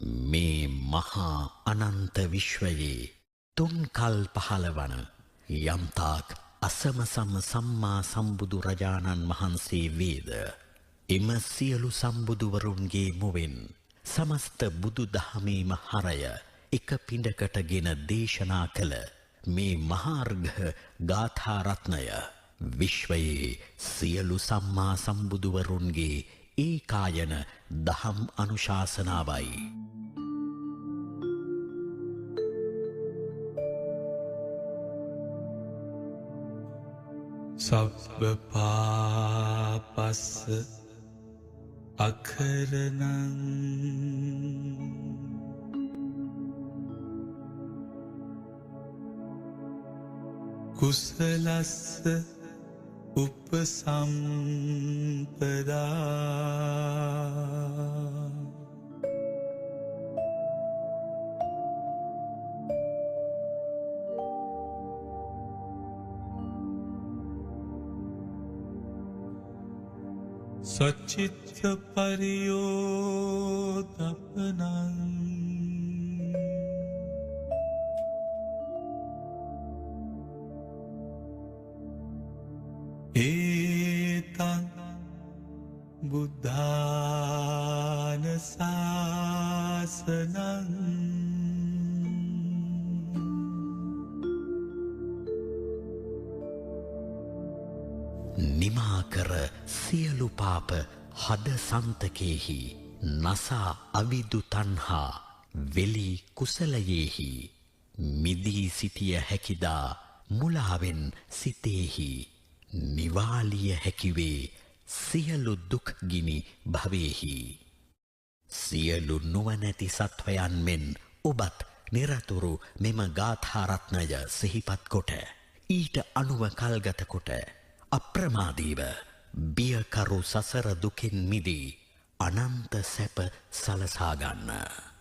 මේ මහා අනන්ත විශ්වයේ තුන් කල් පහළවන යම්තාක් අසමසම සම්මා සම්බුදු රජාණන් වහන්සේ වේද එම සියලු සම්බුදුවරුන්ගේ මුවෙන් සමස්ත බුදු දහමේම හරය එක පිඬකටගෙන දේශනා කළ මේ මහාර්ඝ ගාථා රත්නය විශ්වයේ සියලු සම්මා සම්බුදුවරුන්ගේ ඒකායන දහම් අනුශාසනාවයි. සබ්බ පාපස්ස අකරණං කුසලස්ස උපසම්පදා සච්චිත්ත පරියෝදපනං ඒතං බුද්ධාන ශාසනං නිමාකර සියලු පාප හද සන්තකේහි නසා අවිදු තණ්හා වෙලි කුසලයේහි මිදී සිටිය හැකිදා මුලාවෙන් සිතේහි නිවාලිය හැකිවේ සියලු දුක් ගිනි භවෙහි සියලු නුවණැති සත්වයන් මෙන් ඔබත් නිරතුරු මෙම ගාථා රත්නය සිහිපත් කොට ඊට අනුව කල්ගත කොට අප්‍රමාදීව බියකරු සසර දුකින් මිදී අනන්ත සැප සලසා ගන්න.